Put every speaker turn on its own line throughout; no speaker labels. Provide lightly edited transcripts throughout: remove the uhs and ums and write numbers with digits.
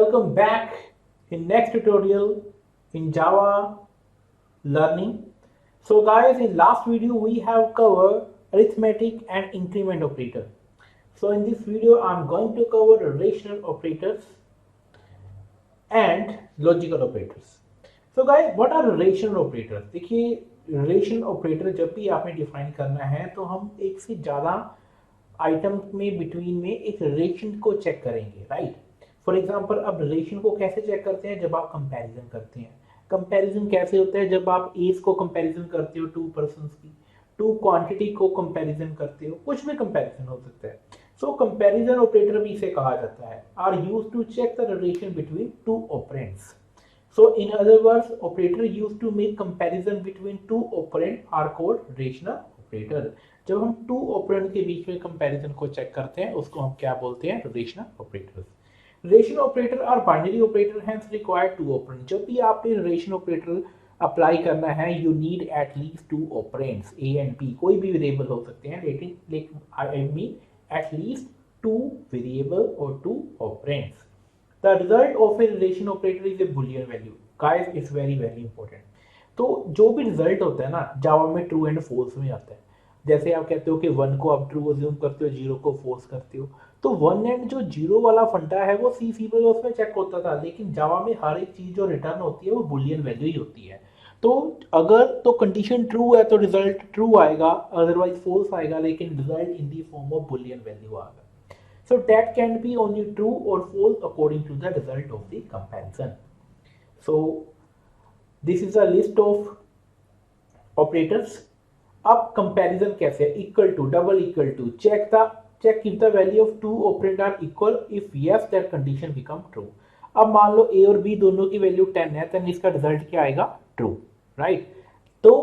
welcome back in next tutorial in Java learning. So guys, in last video we have covered arithmetic and increment operator. So in this video I'm going to cover relational operators and logical operators. So guys, what are relational operators? देखिए relation operator जब भी आपने define करना है तो हम एक से ज़्यादा आइटम में बिटवीन में एक रिलेशन को चेक करेंगे, राइट? फॉर एग्जांपल अब रिलेशन को कैसे चेक करते हैं? जब आप कंपैरिजन करते हैं। कंपैरिजन कैसे होता है? जब आप एज को कंपैरिजन करते हो टू पर्सन्स की, टू क्वांटिटी को कंपैरिजन करते हो, कुछ भी कंपैरिजन हो सकता है। सो कंपैरिजन ऑपरेटर भी इसे कहा जाता है, are used to check the relation between two operands. So in other words, operator used to make comparison between two operand are called relational operator. जब हम two operand के बीच में comparison को check करते हैं उसको हम क्या बोलते हैं? relational operators. Relational operator are binary operator, hence require two operand. जब भी आपने relational operator अप्लाई करना है you need at least two operands a and b. कोई भी वेरिएबल हो सकते हैं लेकिन I mean at least two variable or two operands. The result of a relation operator is a boolean value. Guys, it's very important. तो जो भी result होता है ना जावा में ट्रू एंड फॉल्स में आता है। जैसे आप कहते हो कि 1 को आप ट्रू अज्यूम करते हो, 0 को फॉल्स करते हो, तो 1 एंड जो 0 वाला फंडा है वो सी प्लस में चेक होता था, लेकिन जावा में हर एक चीज जो रिटर्न होती है वो बूलियन वैल्यू ही होती है। तो अगर तो कंडीशन ट्रू है तो रिजल्ट ट्रू आएगा, अदरवाइज फॉल्स आएगा, लेकिन result in the form of Boolean value आएगा। So that can be only true or false according to the result of the comparison. So this is a list of operators. अब comparison कैसे है? Equal to, double equal to, check if the value of two operand are equal. If yes, that condition become true. अब मान लो a और b दोनों की value 10 है, तो इसका रिजल्ट क्या आएगा? True, right? तो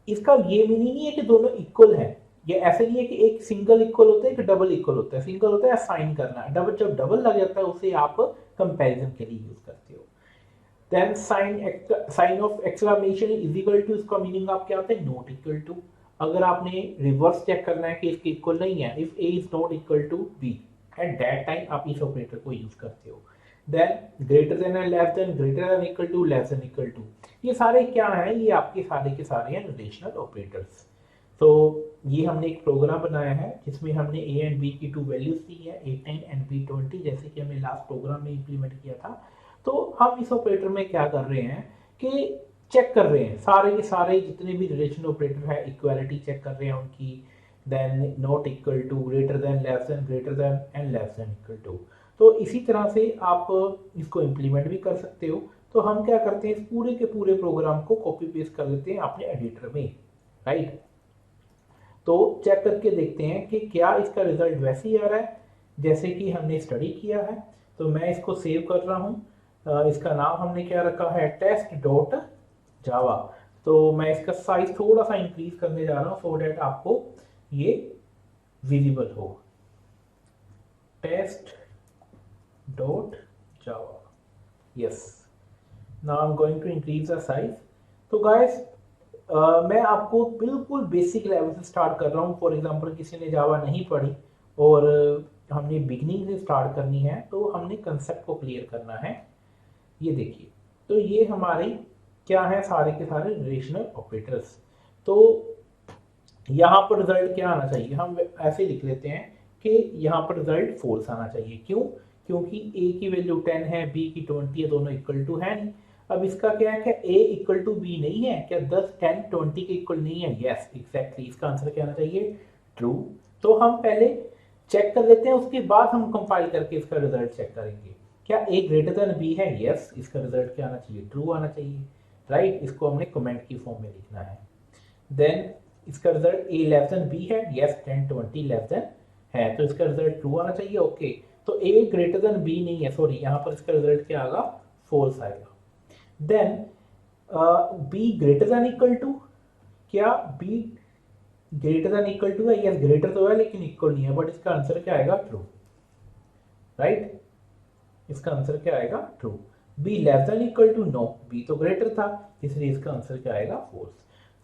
इसका ये मीनिंग नहीं है कि दोनों इक्वल है। ये ऐसे नहीं है कि एक सिंगल इक्वल होता है, एक डबल इक्वल होता है। सिंगल होता है असाइन करना, डबल जब डबल लग जाता है उसे आप कंपैरिजन के लिए यूज करते हो। Then sign of exclamation is equal to, इसका मीनिंग आप क्या होता है? Not equal to. अगर आपने रिवर्स चेक करना है कि इसके इक्वल नहीं है, if A is not equal to B, at that time आप इस ऑपरेटर को यूज करते हो। Then greater than and less than, greater than equal to, less than equal to, ये सारे क्या है? ये आपके सारे के सारे हैं रिलेशनल ऑपरेटर्स। तो ये हमने एक प्रोग्राम बनाया है जिसमें हमने a एंड b की टू वैल्यूज दी है, a10 एंड b20, जैसे कि हमने लास्ट प्रोग्राम में इंप्लीमेंट किया था। तो हम इस ऑपरेटर में क्या कर रहे हैं कि चेक कर रहे हैं सारे के सारे जितने भी रिलेशन ऑपरेटर है, इक्वालिटी चेक कर रहे हैं उनकी। Then not equal to, greater than, less than, greater than and less than equal to. तो इसी तरह से आप इसको इम्प्लीमेंट भी कर सकते हो। तो हम क्या करते हैं, इस पूरे के पूरे प्रोग्राम को कॉपी पेस्ट कर देते हैं अपने एडिटर में, राइट? तो चेक करके देखते हैं कि क्या इसका रिजल्ट वैसे ही आ रहा है जैसे कि हमने स्टडी किया है। तो मैं इसको सेव कर रहा हूँ। इसका नाम हमने क्या रखा है? Test dot Java. तो मैं इसका साइज थोड़ा सा इंक्रीज करने जा रहा हूँ सो डैट आपको ये विजिबल हो। Test dot Java, yes. Now I am going to increase the size. तो गाइस मैं आपको बिल्कुल बेसिक लेवल से स्टार्ट कर रहा हूँ। फॉर एग्जांपल किसी ने जावा नहीं पढ़ी और हमने बिगनिंग से स्टार्ट करनी है, तो हमने कंसेप्ट को क्लियर करना है। ये देखिए, तो ये हमारे क्या है? सारे के सारे रिलेशनल ऑपरेटर्स। तो यहाँ पर रिजल्ट क्या आना चाहिए? हम ऐसे लिख लेते हैं कि यहाँ पर रिजल्ट फॉल्स आना चाहिए। क्यों? क्योंकि a की वैल्यू 10 है, b की 20 है, दोनों इक्वल टू है नहीं। अब इसका क्या है? क्या a इक्वल टू b नहीं है? क्या 10, 10, 20 के इक्वल नहीं है? Yes, exactly. इसका आंसर क्या आना चाहिए? ट्रू। तो हम पहले चेक कर लेते हैं, उसके बाद हम कंपाइल करके इसका रिजल्ट चेक करेंगे। क्या a ग्रेटर देन b है? यस। इसका रिजल्ट क्या आना चाहिए? ट्रू आना चाहिए, राइट? इसको हमने कमेंट की फॉर्म में लिखना है। देन इसका result a less than b है? यस। 10, 20 लेस देन है, तो इसका रिजल्ट ट्रू आना चाहिए। ओके, तो a ग्रेटर देन b नहीं है, सॉरी, यहाँ पर इसका रिजल्ट क्या आएगा? फॉल्स आएगा। Then b greater than equal to, क्या b greater than equal to है? यस, ग्रेटर तो है लेकिन इक्वल नहीं है, बट इसका आंसर क्या आएगा? True, right? इसका आंसर क्या आएगा? True. b less than equal to, no, b तो ग्रेटर था, इसलिए इसका आंसर क्या आएगा? फॉल्स।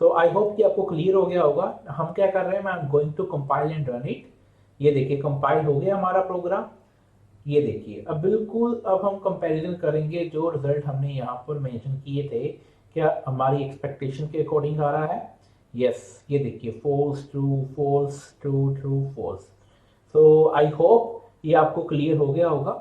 तो आई होप कि आपको क्लियर हो गया होगा। हम क्या कर रहे हैं? I am going to compile and run it. ये देखिए कंपाइल हो गया हमारा प्रोग्राम। ये देखिए अब बिल्कुल अब हम कंपैरिजन करेंगे जो रिजल्ट हमने यहाँ पर मेंशन किए थे क्या हमारी एक्सपेक्टेशन के अकॉर्डिंग आ रहा है। यस ये देखिए false true true false. So I hope ये आपको क्लियर हो गया होगा।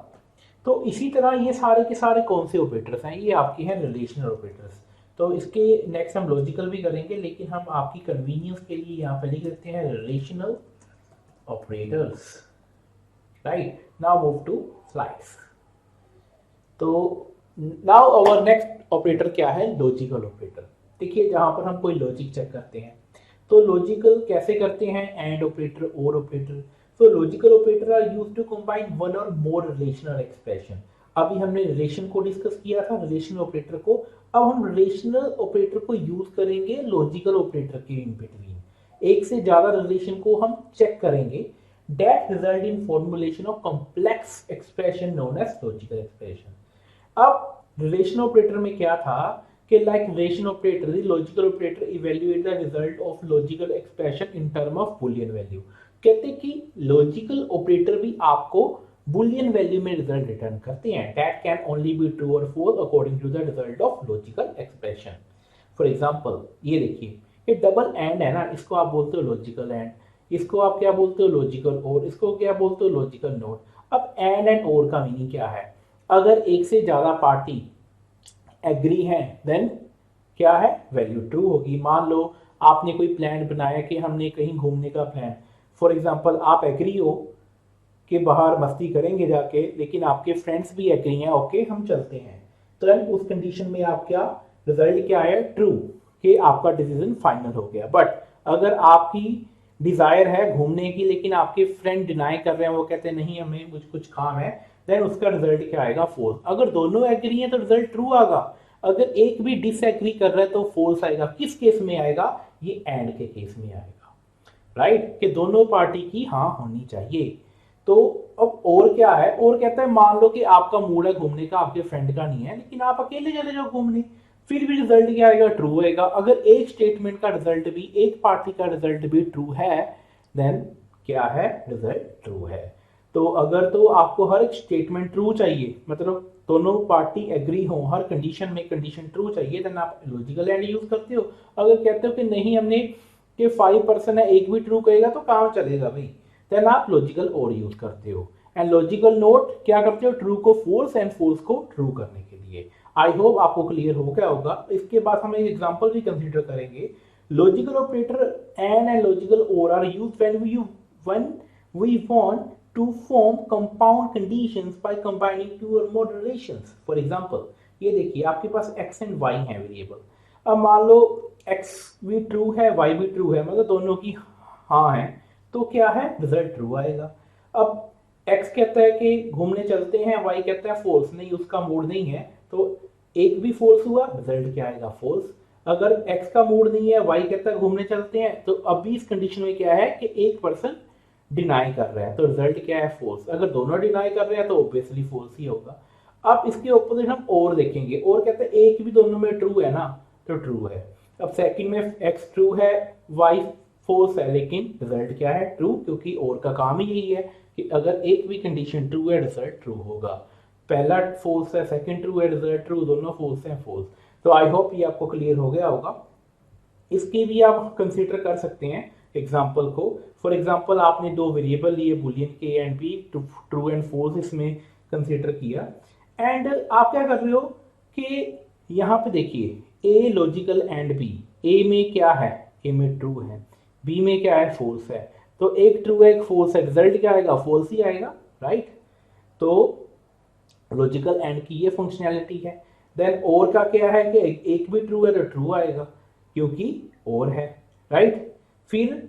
तो इसी तरह ये सारे के सारे कौन से ऑपरेटर्स हैं, ये आपके हैं रिलेशनल ऑपरेटर्स। तो इसके नेक्स्ट हम लॉजिकल भी करेंगे लेकिन हम आपकी कन्वीनियंस के लिए यहाँ पे लिख देते हैं relational operators. Right now move to slides. तो नाउ आवर नेक्स्ट ऑपरेटर क्या है, लॉजिकल ऑपरेटर। देखिए जहां पर हम कोई लॉजिक चेक करते हैं तो लॉजिकल कैसे करते हैं, and operator or operator. So logical operator are used to combine one or more relational expression. अभी हमने रिलेशन को डिस्कस किया था, रिलेशनल ऑपरेटर को। अब हम रिलेशनल ऑपरेटर को यूज करेंगे लॉजिकल ऑपरेटर के इन बिटवीन। एक से ज्यादा रिलेशन को हम चेक करेंगे that result in formulation of complex expression known as logical expression। अब रिलेशन ऑपरेटर में क्या था कि like relation operator the logical operator evaluate the result of logical expression in term of boolean value. कहते कि logical operator भी आपको boolean value में रिजल्ट रिटर्न करते हैं that can only be true और false according to the result of logical expression. For example ये देखिए ये डबल एंड है ना, इसको आप बोलते हो लॉजिकल एंड, इसको आप क्या बोलते हो लॉजिकल और, इसको क्या बोलते हो लॉजिकल नोट। अब एंड और का मीनिंग क्या है, अगर एक से ज्यादा पार्टी एग्री है देन क्या है वैल्यू ट्रू होगी। मान लो आपने कोई प्लान बनाया कि हमने कहीं घूमने का प्लान, फॉर एग्जांपल आप एग्री हो कि बाहर मस्ती करेंगे जाके, लेकिन आपके फ्रेंड्स भी एग्री हैं ओके हम चलते हैं, तो उस कंडीशन में आप क्या रिजल्ट क्या आया ट्रू, कि आपका डिसीजन फाइनल हो गया। बट अगर आपकी डिजायर है घूमने की लेकिन आपके फ्रेंड डिनाई कर रहे हैं, वो कहते हैं नहीं हमें कुछ काम है, देन उसका रिजल्ट क्या आएगा फॉल्स। अगर दोनों एग्री हैं तो रिजल्ट ट्रू आएगा, अगर एक भी डिसएग्री कर रहा है तो फॉल्स आएगा। किस केस में आएगा, ये एंड के केस में आएगा। राइट कि दोनों पार्टी की हाँ होनी चाहिए। तो अब और क्या है, और कहता है मान लो कि आपका मूड है घूमने का, आपके फ्रेंड का नहीं है, लेकिन आप अकेले चले जाओ घूमने, फिर भी रिजल्ट क्या आएगा ट्रू आएगा। अगर एक स्टेटमेंट का रिजल्ट भी, एक पार्टी का रिजल्ट भी ट्रू है देन क्या है रिजल्ट ट्रू है। तो अगर तो आपको हर एक स्टेटमेंट ट्रू चाहिए, मतलब दोनों पार्टी एग्री हो हर कंडीशन में, कंडीशन ट्रू चाहिए, देन आप लॉजिकल एंड यूज करते हो। अगर कहते हो कि नहीं हमने कि 5% है एक भी ट्रू कहेगा तो काम चलेगा भाई, देन आप लॉजिकल और यूज करते हो। एंड लॉजिकल नोट क्या करते हो, ट्रू को फॉल्स एंड फॉल्स को ट्रू करने के लिए। आई होप आपको क्लियर हो गया होगा। इसके बाद हम एक एग्जांपल भी कंसीडर करेंगे। Logical operator and logical or are used when we want to form compound conditions by combining two or more relations. For example ये देखिए आपके पास x एंड y है वेरिएबल। अब मान लो x भी ट्रू है y भी ट्रू है, मतलब दोनों की हाँ है, तो क्या है रिजल्ट ट्रू आएगा। अब x कहता है कि घूमने चलते हैं, y कहता है फॉल्स, नहीं उसका मूड नहीं है, तो एक भी फॉल्स हुआ रिजल्ट क्या आएगा फॉल्स। अगर x का मूड नहीं है, y कहता है घूमने चलते हैं, तो अभी इस कंडीशन में क्या है कि एक पर्सन डिनाई कर रहा है तो रिजल्ट क्या है फॉल्स। अगर दोनों डिनाई कर रहे हैं तो ऑब्वियसली फॉल्स ही होगा। अब इसके ऑपोजिट हम और देखेंगे, और कहते हैं एक भी दोनों में ट्रू है ना, तो ट्रू है। अब सेकंड में x ट्रू है y फॉल्स है, लेकिन रिजल्ट क्या है ट्रू, क्योंकि और का काम ही यही है कि अगर एक भी कंडीशन ट्रू है रिजल्ट ट्रू होगा। पहला फॉल्स है सेकंड ट्रू है रिजल्ट ट्रू, दोनों फॉल्स हैं फॉल्स। तो आई होप ये आपको क्लियर हो गया होगा। इसके भी आप कंसीडर कर सकते हैं एग्जाम्पल को। फॉर एग्जाम्पल आपने दो वेरिएबल लिए बुलियन के and B, true and false इसमें कंसीडर किया, एंड आप क्या कर रहे हो कि यहाँ पे देखिए A logical and B, A में क्या है, ए में ट्रू है, बी में क्या है फॉल्स है, तो एक ट्रू है एक फॉल्स है, रिजल्ट क्या आएगा फॉल्स ही आएगा। राइट तो लॉजिकल एंड की ये फंक्शनैलिटी है। देन और का क्या है कि एक भी ट्रू है तो ट्रू आएगा क्योंकि और है। राइट फिर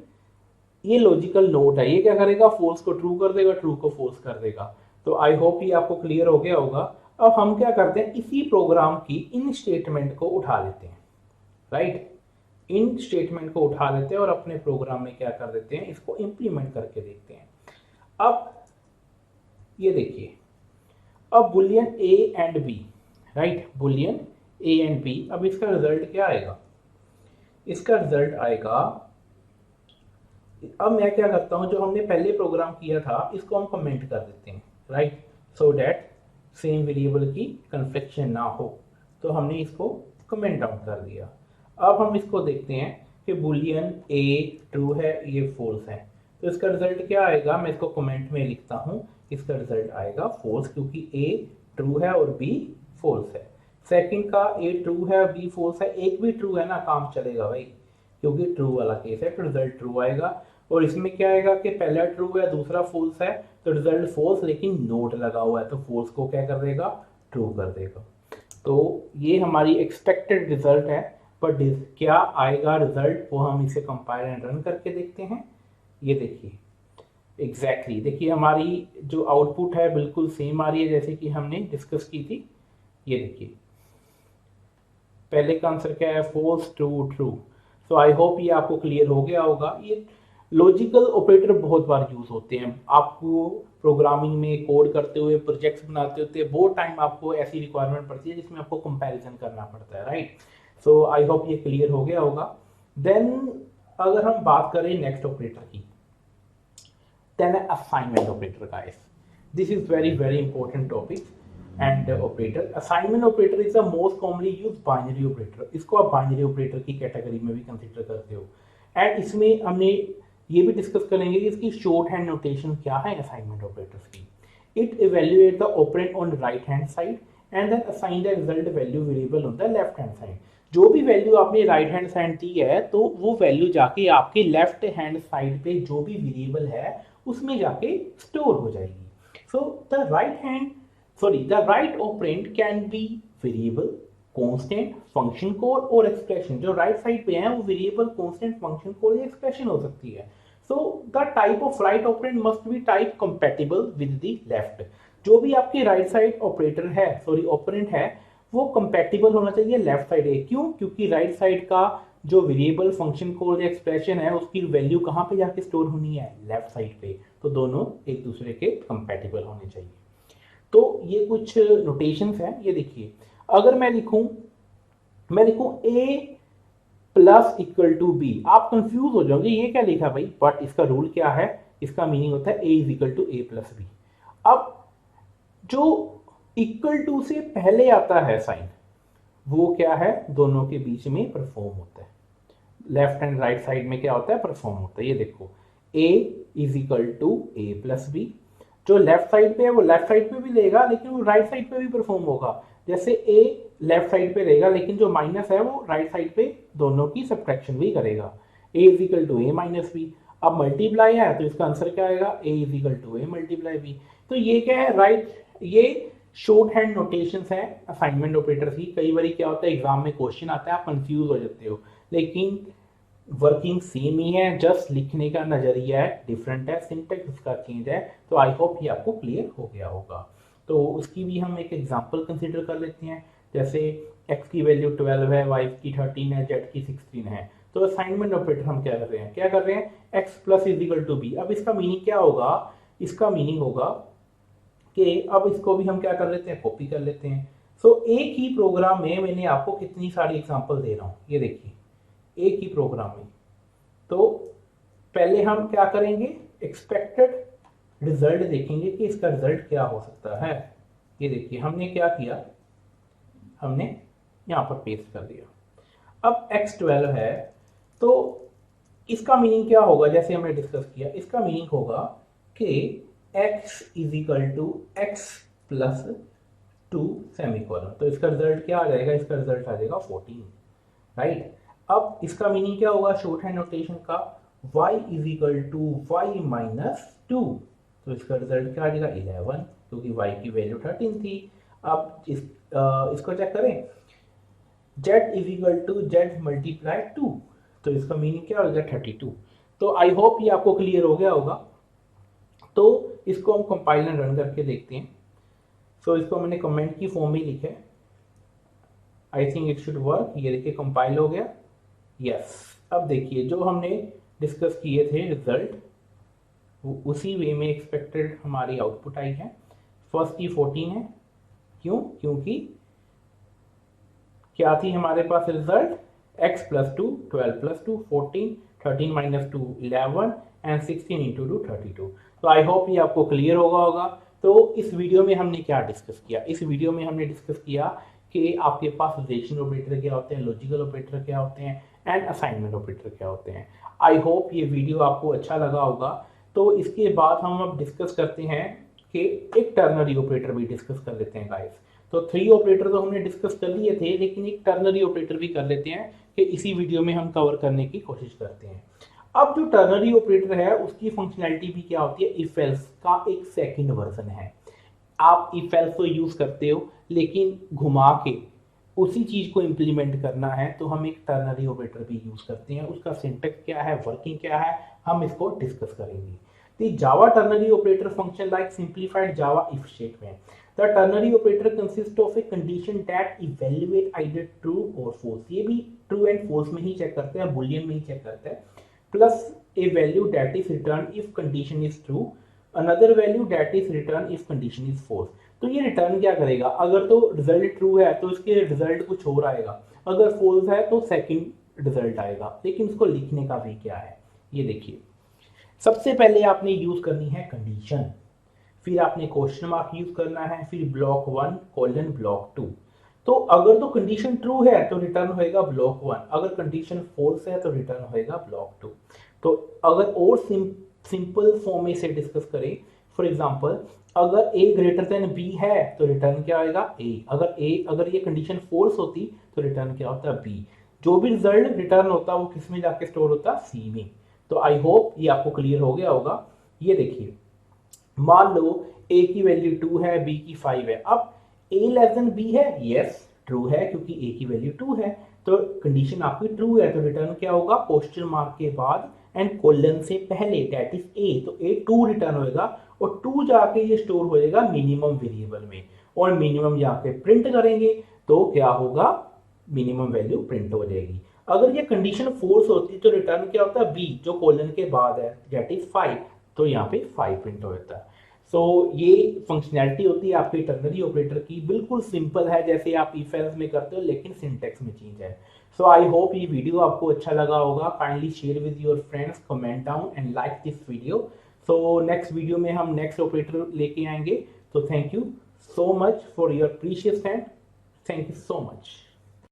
ये लॉजिकल नोट है, ये क्या करेगा फॉल्स को ट्रू कर देगा, ट्रू को फॉल्स कर देगा। तो आई होप ये आपको क्लियर हो गया होगा। अब हम क्या करते हैं, इसी प्रोग्राम की इन स्टेटमेंट को उठा लेते हैं। राइट इन स्टेटमेंट को उठा लेते हैं और अपने प्रोग्राम में क्या कर देते हैं, इसको इंप्लीमेंट करके देखते हैं। अब ये देखिए, अब boolean A and B, right boolean A and B, अब इसका रिजल्ट क्या आएगा, इसका रिजल्ट आएगा, अब मैं क्या करता हूं जो हमने पहले प्रोग्राम किया था इसको हम कमेंट कर देते हैं। Right so that same variable की कन्फ्लिक्शन ना हो। तो हमने इसको कमेंट आउट कर दिया। अब हम इसको देखते हैं कि बुलियन ए ट्रू है, ये फॉल्स है, तो इसका रिजल्ट क्या आएगा। मैं इसको कमेंट में लिखता हूँ, इसका रिजल्ट आएगा फॉल्स, क्योंकि ए ट्रू है और बी फॉल्स है। सेकंड का ए ट्रू है और बी फॉल्स है, एक भी ट्रू है ना, काम चलेगा भाई, क्योंकि ट्रू वाला केस है तो रिजल्ट ट्रू आएगा। और इसमें क्या आएगा कि पहला ट्रू है दूसरा फॉल्स है, तो रिजल्ट फॉल्स, लेकिन नोट लगा हुआ है तो फॉल्स को क्या कर देगा, ट्रू कर देगा। तो ये हमारी एक्सपेक्टेड रिजल्ट है, पर क्या आएगा रिजल्ट वो हम इसे कंपाइल एंड रन करके देखते हैं। ये देखिए एग्जैक्टली देखिए हमारी जो आउटपुट है बिल्कुल सेम आ रही है जैसे कि हमने डिस्कस की थी। ये देखिए पहले का आंसर क्या है, false true true. So I hope ये आपको क्लियर हो गया होगा। ये लॉजिकल ऑपरेटर बहुत बार यूज होते हैं, आपको प्रोग्रामिंग में कोड करते हुए प्रोजेक्ट्स बनाते होते बहुत टाइम आपको ऐसी रिक्वायरमेंट पड़ती है जिसमें आपको कंपैरिजन करना पड़ता है, राइट। सो आई होप ये क्लियर हो गया होगा। देन अगर हम बात करें नेक्स्ट ऑपरेटर की, then assignment operator guys, this is very important topic and operator. Assignment operator is the most commonly use binary operator, इसको आप बाइनरी ऑपरेटर की कैटेगरी में भी कंसिडर करते हो। एंड इसमें हमने ये भी डिस्कस करेंगे कि इसकी शॉर्ट हैंड नोटेशन क्या है असाइनमेंट ऑपरेटर्स की। It evaluate the operand on right hand side and then assign the result value variable on the left hand side. जो भी वैल्यू आपने राइट हैंड साइड दी है तो वो वैल्यू जाके आपके लेफ्ट हैंड साइड पे जो भी वेरिएबल है उसमें जाके स्टोर हो जाएगी। So the right operand can be variable, constant, function call और एक्सप्रेशन। जो राइट साइड पे है वो वेरिएबल, कांस्टेंट, फंक्शन कॉल या एक्सप्रेशन हो सकती है। So the type of right operand must be type compatible with the left. जो भी आपकी राइट साइड ऑपरेटर है, ऑपरेंड है, वो कंपैटिबल होना चाहिए लेफ्ट साइड है। क्यों? क्योंकि राइट साइड का जो वेरिएबल, फंक्शन कॉल या एक्सप्रेशन है उसकी वैल्यू कहाँ पे जाके स्टोर होनी है, लेफ्ट साइड पे। तो दोनों एक दूसरे के कंपैटिबल होने चाहिए। तो ये कुछ नोटेशंस हैं। ये देखिए अगर मैं लिखूं a plus equal to B, आप कंफ्यूज हो जाओगे ये क्या लिखा भाई, बट इसका रूल क्या है, इसका मीनिंग होता है a is equal to A plus B. अब जो इक्वल टू से पहले आता है साइन वो क्या है, दोनों के बीच में परफॉर्म होता है। लेफ्ट एंड राइट साइड में क्या होता है, परफॉर्म होता है। ये देखो a is equal to A plus B, जो लेफ्ट साइड पे है वो लेफ्ट साइड पे भी लेगा लेकिन वो राइट साइड पे भी परफॉर्म होगा। जैसे a लेफ्ट साइड पे रहेगा लेकिन जो माइनस है वो राइट साइड पे दोनों की सब्ट्रैक्शन भी करेगा। a is equal to A minus B. अब मल्टीप्लाई है तो इसका आंसर क्या आएगा, a is equal to A multiply B. तो ये क्या है, राइट, ये शॉर्ट हैंड नोटेशंस है असाइनमेंट ऑपरेटर्स की। कई बार क्या होता है एग्जाम में क्वेश्चन आता है आप कंफ्यूज हो जाते हो, लेकिन वर्किंग सेम ही है, जस्ट लिखने का नजरिया है डिफरेंट है, सिंटेक्स उसका चेंज है। तो आई होप ये आपको क्लियर हो गया होगा। तो उसकी भी हम एक एग्जांपल कंसीडर कर लेते हैं। जैसे x की वैल्यू 12 है, y की 13 है, z की 16 है। तो असाइनमेंट ऑपरेटर हम क्या कर रहे हैं, x plus is equal to B. अब इसका मीनिंग क्या होगा, इसका मीनिंग होगा कि अब इसको भी हम क्या कर लेते हैं, कॉपी कर लेते हैं। सो एक ही प्रोग्राम में मैंने आपको कितनी सारी एग्जांपल दे रहा हूँ, ये देखिए एक ही प्रोग्राम में। तो पहले हम क्या करेंगे, एक्सपेक्टेड रिजल्ट देखेंगे कि इसका रिजल्ट क्या हो सकता है। ये देखिए हमने क्या किया, हमने यहाँ पर पेस्ट कर दिया। अब x12 है तो इसका मीनिंग क्या होगा, जैसे हमने डिस्कस किया, इसका मीनिंग होगा कि x is equal to X plus 2 semicolon. तो इसका रिजल्ट क्या आ जाएगा, इसका रिजल्ट आ जाएगा 14, राइट। अब इसका मीनिंग क्या होगा शॉर्ट हैंड नोटेशन का, y is equal to Y minus 2। तो इसका रिजल्ट क्या आ जाएगा 11, क्योंकि y की वैल्यू 13 थी। अब इसको चेक करें, z is equal to z multiply 2। तो इसका मीनिंग क्या हो गया 32। तो आई होप ये आपको क्लियर हो गया होगा। तो इसको हम कंपाइल एंड रन करके देखते हैं। सो इसको मैंने कमेंट की फॉर्म में लिखा है, I think it should work. ये देखिए कंपाइल हो गया, यस। अब देखिए जो हमने डिस्कस किए थे रिजल्ट उसी वे में एक्सपेक्टेड हमारी आउटपुट आई है। फर्स्ट की 14 है, क्यों, क्योंकि क्या थी हमारे पास result, x plus 2 12 plus 2 14, 13 minus 2 11 and 16 into 2 32। तो आई होप ये आपको क्लियर होगा तो इस वीडियो में हमने क्या डिस्कस किया, इस वीडियो में हमने डिस्कस किया कि आपके पास रिलेशनल ऑपरेटर क्या होते हैं, लॉजिकल ऑपरेटर क्या होते हैं एंड असाइनमेंट ऑपरेटर क्या होते हैं। आई होप ये वीडियो आपको अच्छा लगा होगा। तो इसके बाद हम अब डिस्कस करते हैं कि एक टर्नरी ऑपरेटर भी डिस्कस कर लेते हैं गाइस। तो 3 ऑपरेटर तो हमने डिस्कस कर लिए थे, लेकिन एक टर्नरी ऑपरेटर भी कर लेते हैं कि इसी वीडियो में हम कवर करने की कोशिश करते हैं। अब जो टर्नरी ऑपरेटर है उसकी फंक्शनैलिटी भी क्या होती है, इफ एल्स का एक सेकंड वर्जन है। आप इफ एल्स तो यूज करते हो, लेकिन घुमा के उसी चीज को इंप्लीमेंट करना है तो हम एक टर्नरी ऑपरेटर भी यूज करते हैं। उसका सिंटैक्स क्या है, वर्किंग क्या है, हम इसको डिस्कस करेंगे। The Java ternary operator function like simplified Java if statement. The ternary operator consists of a condition that evaluate either true or false. ये भी true and false में ही चेक करते हैं, boolean में ही चेक करते हैं, plus a value that is returned if condition is true, another value that is returned if condition is false. तो ये रिटर्न क्या करेगा, अगर तो रिजल्ट ट्रू है तो इसके रिजल्ट कुछ और आएगा, अगर फॉल्स है तो सेकंड रिजल्ट आएगा। लेकिन इसको लिखने का भी क्या है, ये देखिए। सबसे पहले आपने यूज करनी है कंडीशन, फिर आपने क्वेश्चन मार्क यूज करना है, फिर ब्लॉक 1 कोलन ब्लॉक 2। तो अगर तो कंडीशन ट्रू है तो रिटर्न होएगा ब्लॉक 1, अगर कंडीशन फॉल्स है तो रिटर्न होएगा ब्लॉक 2। तो अगर और सिंपल फॉर्म में से डिस्कस करें, फॉर एग्जांपल अगर a ग्रेटर देन b है तो रिटर्न क्या आएगा a, अगर ये कंडीशन फॉल्स होती तो रिटर्न क्या होता है b। जो भी रिजल्ट रिटर्न होता वो किस में जाके स्टोर होता, c में। तो आई होप ये आपको क्लियर हो गया होगा। ये देखिए, मान लो a की वैल्यू 2 है, b की 5 है। अब a लेस देन b है, यस ट्रू है क्योंकि a की वैल्यू 2 है, तो कंडीशन आपकी ट्रू है, तो रिटर्न क्या होगा, क्वेश्चन मार्क के बाद एंड कोलन से पहले दैट इज a, तो a 2 रिटर्न होएगा और 2 जाके ये स्टोर हो जाएगा मिनिमम वेरिएबल में, और मिनिमम जाके प्रिंट करेंगे तो क्या होगा, मिनिमम वैल्यू प्रिंट हो जाएगी। अगर ये कंडीशन फोर्स होती तो रिटर्न क्या होता है बी, जो कोलन के बाद है दैट इज 5, तो यहाँ पे 5 प्रिंट होता है। सो ये फंक्शनैलिटी होती है आपके टर्नरी ऑपरेटर की, बिल्कुल सिंपल है जैसे आप इफ एल्स में करते हो, लेकिन सिंटैक्स में चेंज है। सो आई होप ये वीडियो आपको अच्छा लगा होगा। Kindly share with your friends, comment down and like this video. So next video में हम नेक्स्ट ऑपरेटर लेके आएंगे। तो thank you so much for your precious time, thank you so much.